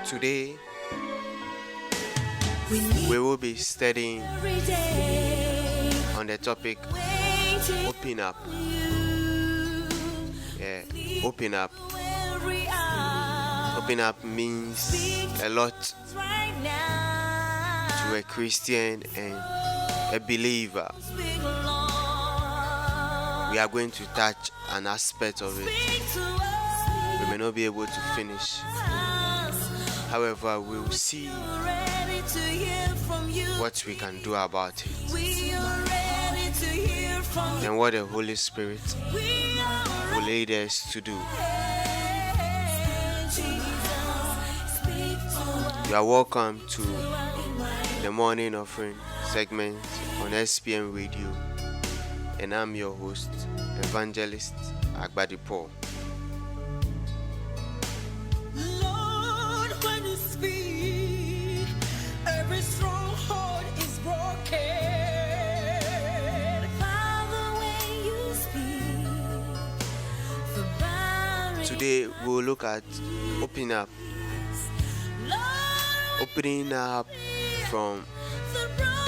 Today we will be studying on the topic open up. Open up. Open up means a lot to a Christian and a believer. We are going to touch an aspect of it. We may not be able to finish. However, we will see what we can do about it and what the Holy Spirit will lead us to do. You are welcome to the morning offering segment on SPM Radio, and I'm your host, Evangelist Agbadi Paul. Lord, when you speak, every stronghold is broken. Father, when you speak, the barriers. Today we'll look at open up. Opening up from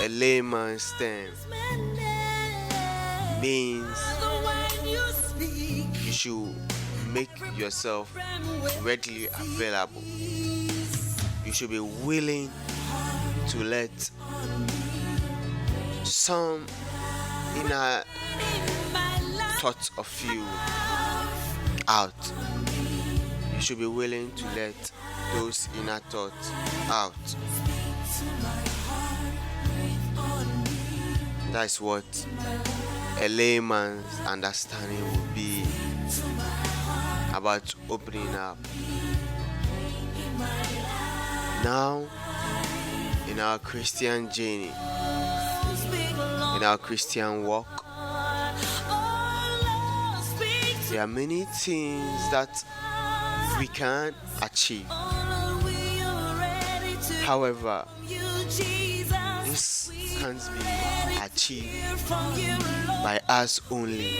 a layman's term means you should make yourself readily available. You should be willing to let some inner thoughts of you out. You should be willing to let those inner thoughts out. That's what a layman's understanding would be about opening up. Now, in our Christian journey, in our Christian walk, there are many things that we can't achieve. However, this can't be achieved by us only.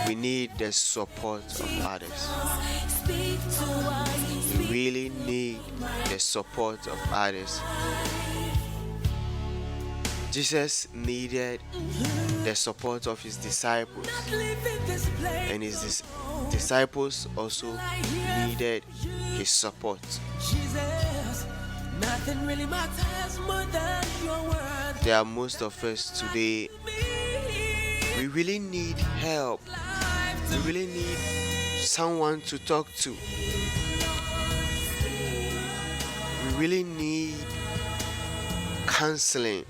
We need the support of others. We really need the support of others. Jesus needed the support of his disciples, and his disciples also needed his support. There are most of us today. We really need help. We really need someone to talk to. We really need counseling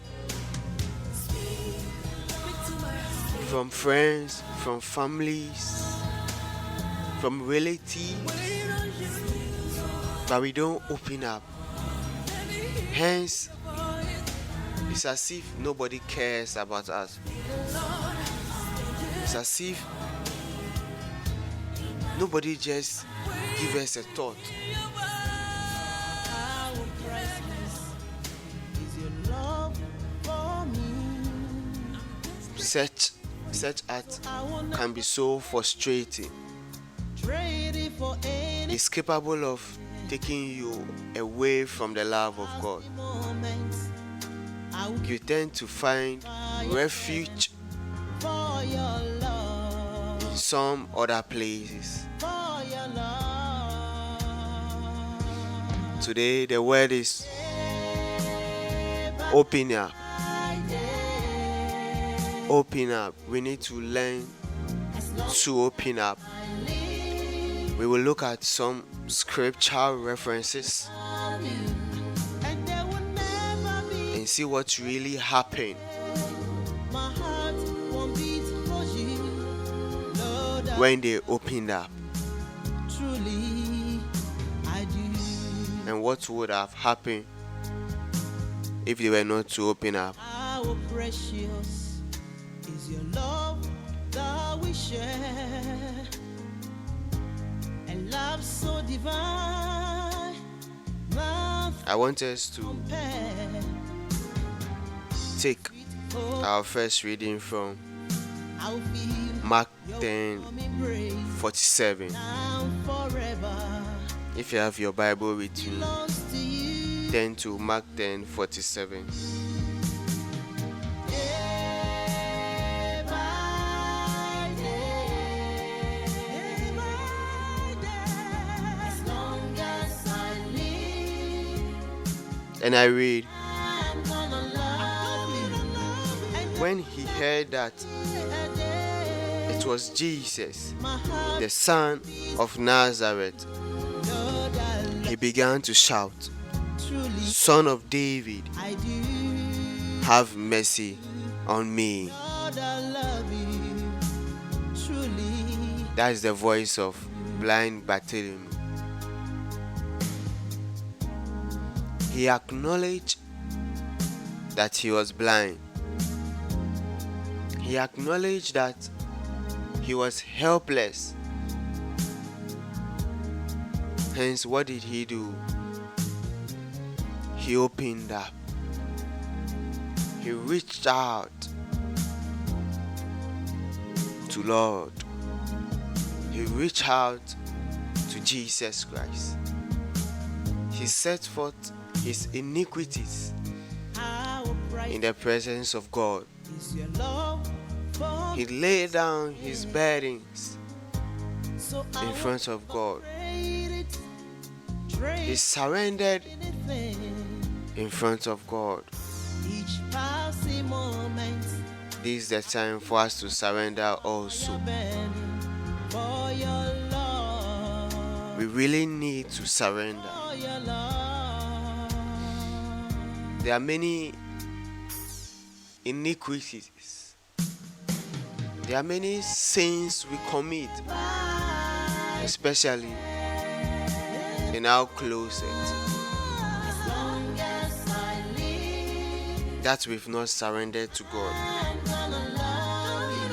from friends, from families, from relatives, but we don't open up. Hence, it's as if nobody cares about us. It's as if nobody just gives us a thought. Such act can be so frustrating. It's capable of taking you away from the love of God. You tend to find refuge in some other places. Today the word is open up. Open up. We need to learn to open up. We will look at some scriptural references and see what really happened when they opened up, and what would have happened if they were not to open up. How precious is your love that we share, and love so divine. I want us to take our first reading from Mark 10:47. If you have your Bible with you, belongs to you. turn to Mark 10:47. Day by day, as long as I live, And I read, I'm gonna love you. And when he heard that day, it was Jesus, my heart the son of Nazareth, Lord, I he began to shout, truly Son of David, I do. have mercy on me. Lord, I love you. Truly, That is the voice of blind Bartholomew. He acknowledged that he was blind. He acknowledged that he was helpless. Hence, what did he do? He opened up. He reached out to Lord. He reached out to Jesus Christ. He set forth his iniquities how bright in the presence of God. is your love for He laid down his burdens so I in front of God. trade it, He trade surrendered anything. in front of God. Each passing moment, This is the time for us to surrender also. burning for your love, We really need to surrender. for your love. There are many iniquities. There are many sins we commit, especially in our closet, As long as I live, that we've not surrendered to God. I'm gonna love you.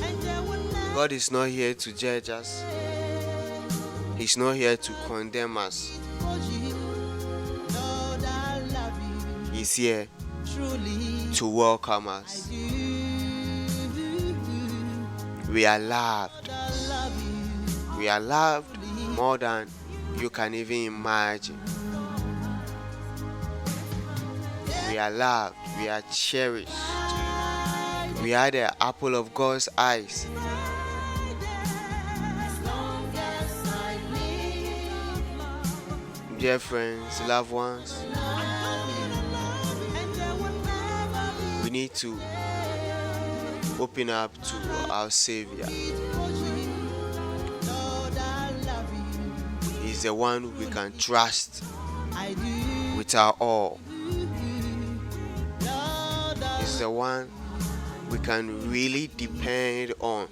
And there will never God is not here to judge us. He's not here to condemn us. for you. Lord, I love you. He's here Truly, to welcome I us. do. We are loved. I love you. We are loved more than you can even imagine. We are loved. We are cherished. We are the apple of God's eyes. As long as I live, Dear friends, loved ones, and there will never be we need to open up to our Savior. for you. Lord, I love you. He's the one we can trust I do. with our all. Lord, I He's the one we can really depend on.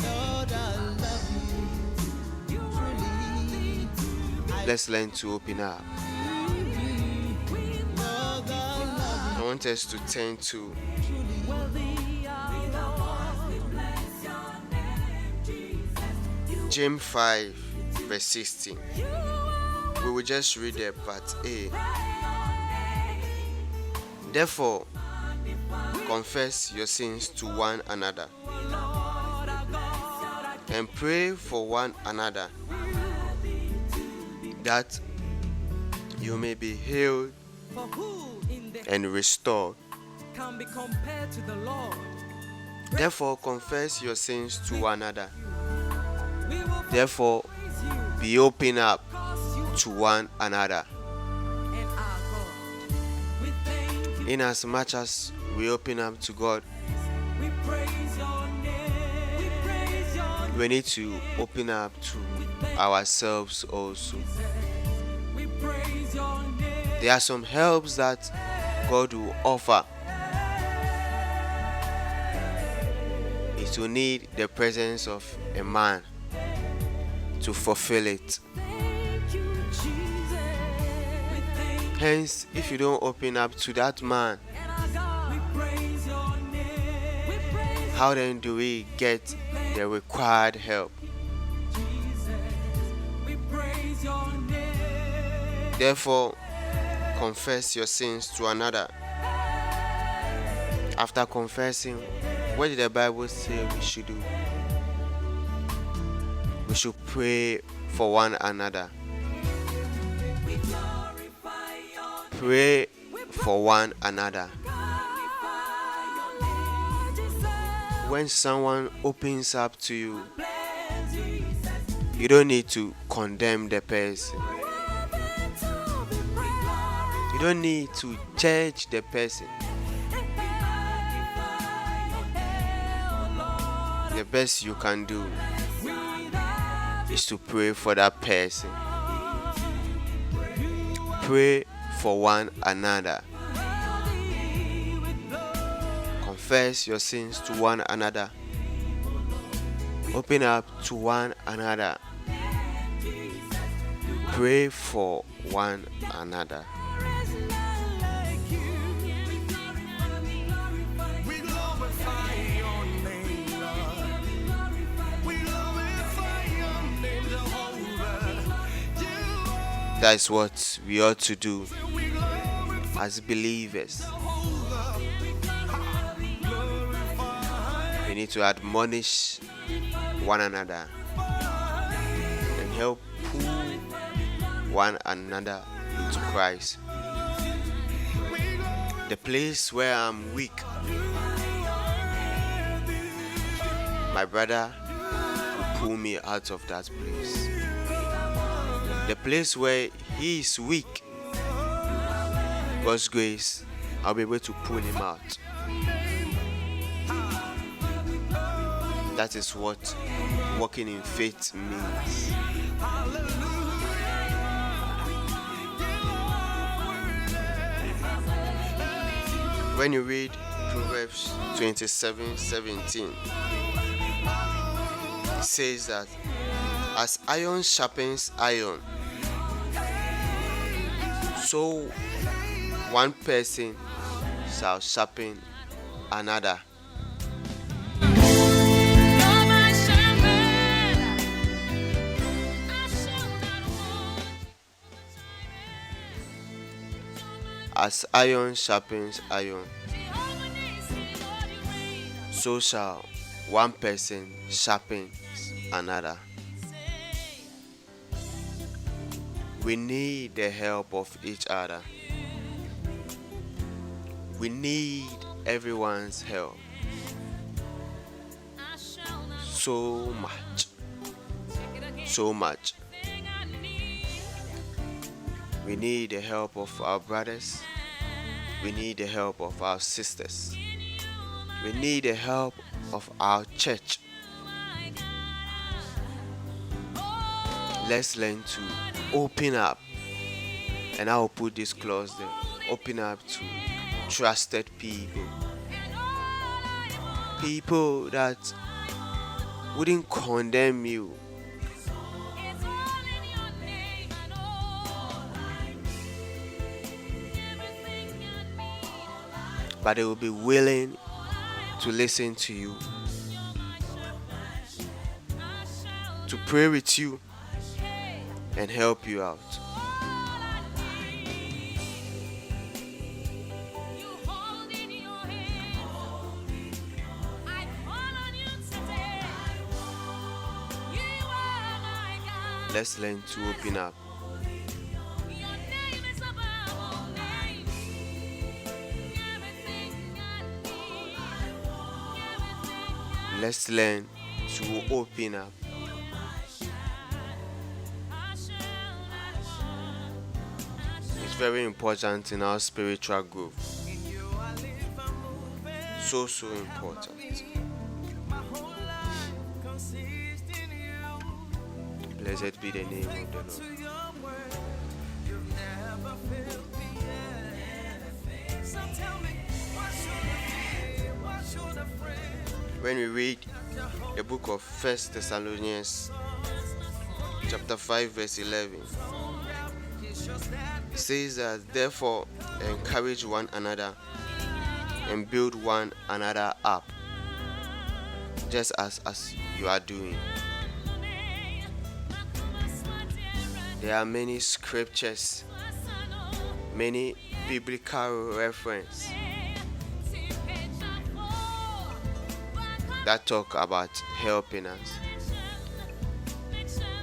Lord, I love you. Truly, Let's learn to open up. Lord, I love I want us to turn to James 5, verse 16. We will just read the part A. Therefore, confess your sins to one another and pray for one another that you may be healed For who in the and restored. can be compared to the Lord? Therefore, confess your sins to one another. We will Therefore, praise you, be open up cause you to one another. and our God. We thank you, Inasmuch as we open up to God, we praise your name. We praise your name. we need to open up to ourselves also. We praise your name. There are some helps that God will offer. It will need the presence of a man to fulfill it. Thank you, Jesus. We thank Hence, if you don't open up to that man, and our God. We praise your name. We praise how then do we get the required help? Jesus. We praise your name. Therefore, confess your sins to another. After confessing, what did the Bible say we should do? we should pray for one another. Pray for one another. When someone opens up to you, you don't need to condemn the person. You don't need to judge the person. The best you can do is to pray for that person. Pray for one another. Confess your sins to one another. Open up to one another. Pray for one another. That's what we ought to do as believers. We need to admonish one another and help pull one another into Christ. The place where I'm weak, my brother will pull me out of that place. The place where he is weak, God's grace, I'll be able to pull him out. That is what walking in faith means. When you read Proverbs 27:17, it says that as iron sharpens iron, so one person shall sharpen another. As iron sharpens iron, so shall one person sharpen another. We need the help of each other. We need everyone's help so much. So much. We need the help of our brothers. We need the help of our sisters. We need the help of our church. Let's learn to open up. And I will put this clause there. Open up to trusted people. People that wouldn't condemn you. But they will be willing to listen to you, to pray with you, and help you out. Let's learn to open up. Let's learn to open up. It's very important in our spiritual growth. So important. Blessed be the name of the Lord. When we read the book of 1 Thessalonians chapter 5 verse 11, it says that therefore encourage one another and build one another up, just as you are doing. There are many scriptures, many biblical references that talk about helping us.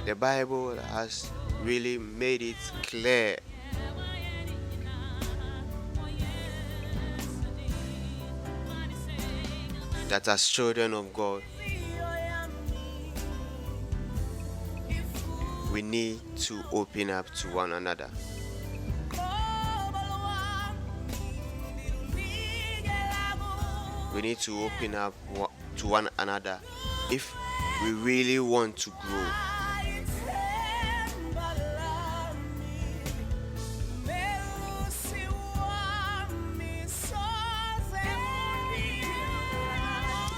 The Bible has really made it clear that as children of God, we need to open up to one another. We need to open up to one another if we really want to grow.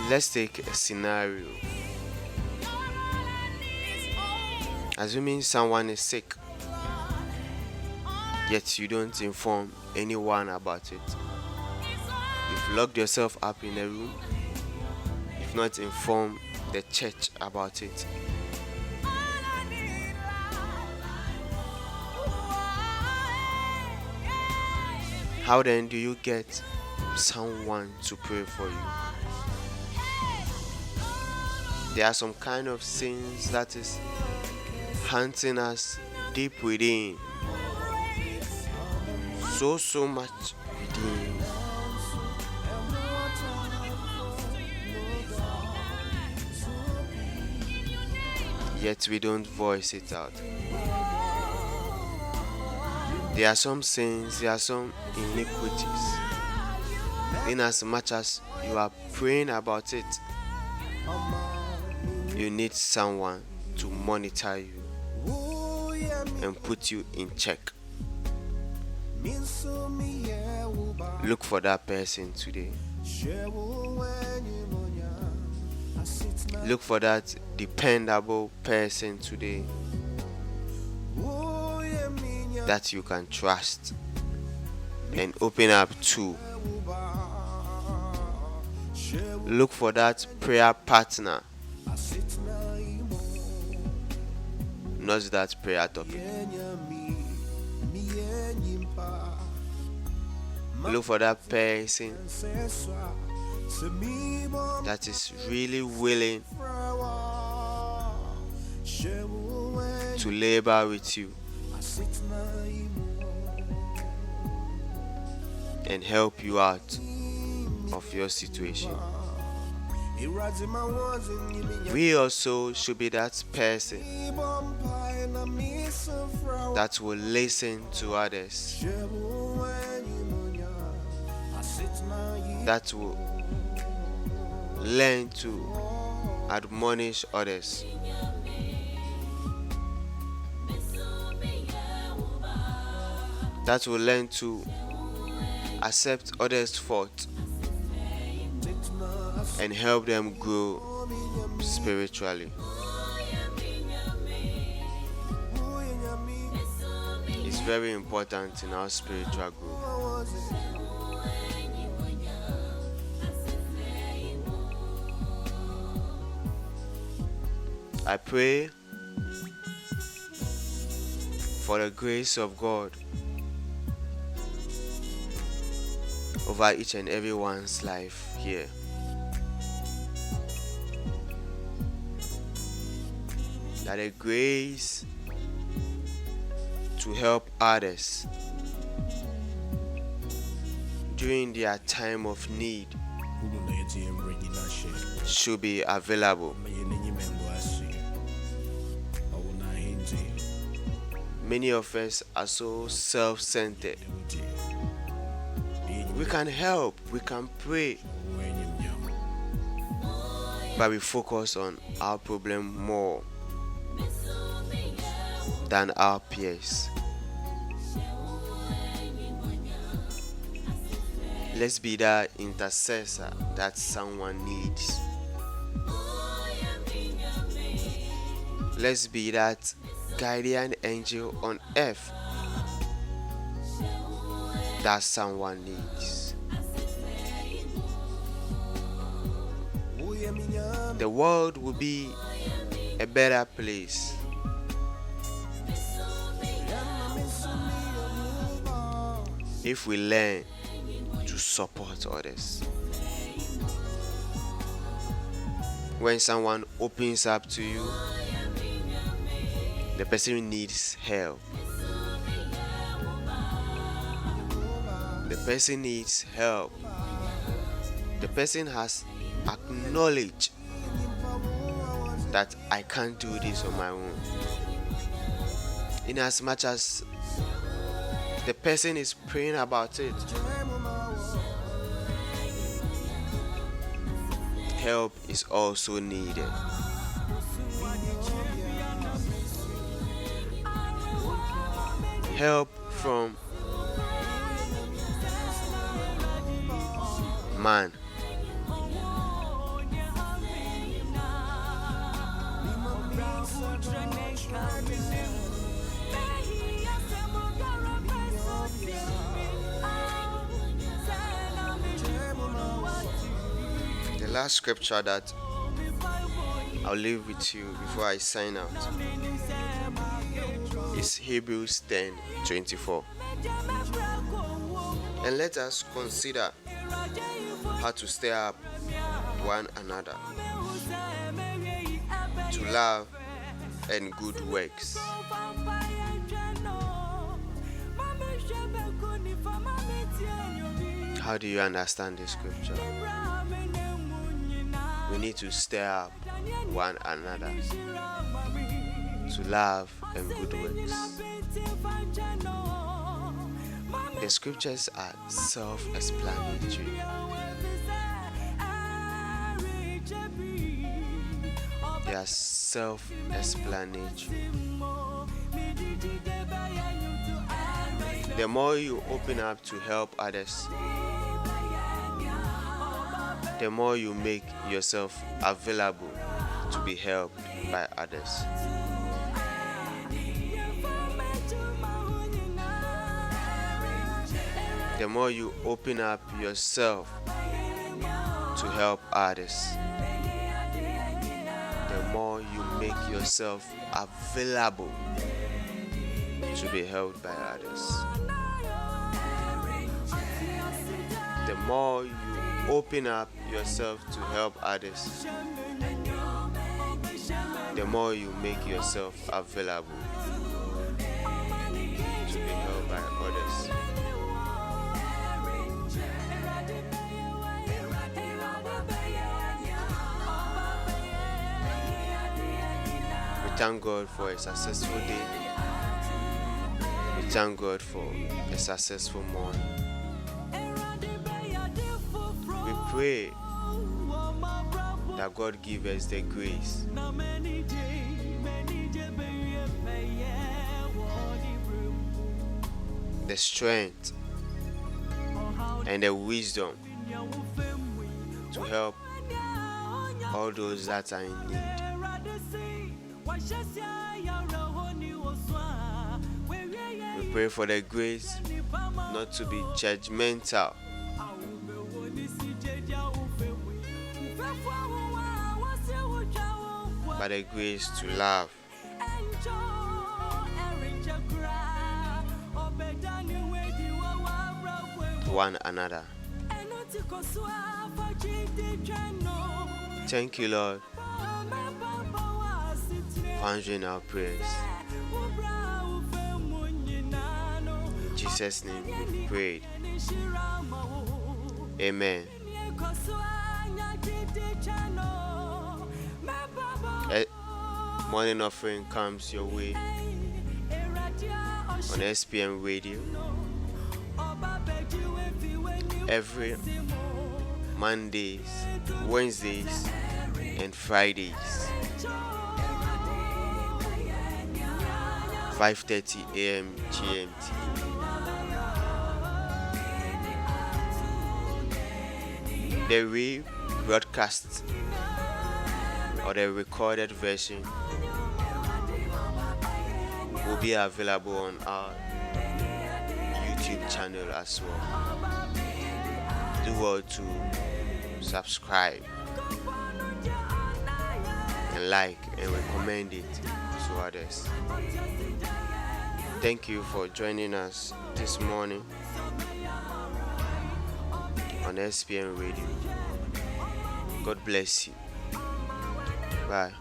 Let's take a scenario. Assuming someone is sick, yet you don't inform anyone about it. You've locked yourself up in a room. You've not informed the church about it. How then do you get someone to pray for you? There are some kind of sins that is hunting us deep within. So much within. Yet we don't voice it out. There are some sins, there are some iniquities. In as much as you are praying about it, you need someone to monitor you and put you in check. Look for that person today. Look for that dependable person today that you can trust and open up to. Look for that prayer partner, not that prayer topic. Look for that person that is really willing to labor with you and help you out of your situation. We also should be that person that will listen to others, that will learn to admonish others, that will learn to accept others' fault and help them grow spiritually. It's very important in our spiritual growth. I pray for the grace of God over each and everyone's life here. That the grace to help others during their time of need should be available. Many of us are so self-centered. We can help, we can pray, but we focus on our problem more than our peers. Let's be that intercessor that someone needs. Let's be that guardian angel on earth that someone needs. The world will be a better place if we learn to support others. When someone opens up to you, The person needs help. The person needs help. The person has acknowledged that I can't do this on my own. In as much as the person is praying about it, help is also needed. Help from man. The last scripture that I'll leave with you before I sign out is Hebrews 10:24. And let us consider how to stir up one another to love and good works. How do you understand this scripture? We need to stir up one another to love and good works. The scriptures are self-explanatory. They are self-explanatory. The more you open up to help others, the more you make yourself available to be helped by others. The more you open up yourself to help others, the more you make yourself available to be helped by others. The more you open up yourself to help others, the more you make yourself available to be helped by others. We thank God for a successful day. We thank God for a successful morning. We pray that God give us the grace the strength and the wisdom to help all those that are in need. We pray for the grace not to be judgmental, but the grace to love. One another. Thank you, Lord, for answering our prayers. In Jesus' name we prayed. Amen. A morning offering comes your way on SPM Radio every Mondays, Wednesdays, and Fridays, 5:30 a.m. GMT. The rebroadcast or the recorded version will be available on our YouTube channel as well. Do well to subscribe and like and recommend it to others. Thank you for joining us this morning on SPM Radio. God bless you. Bye.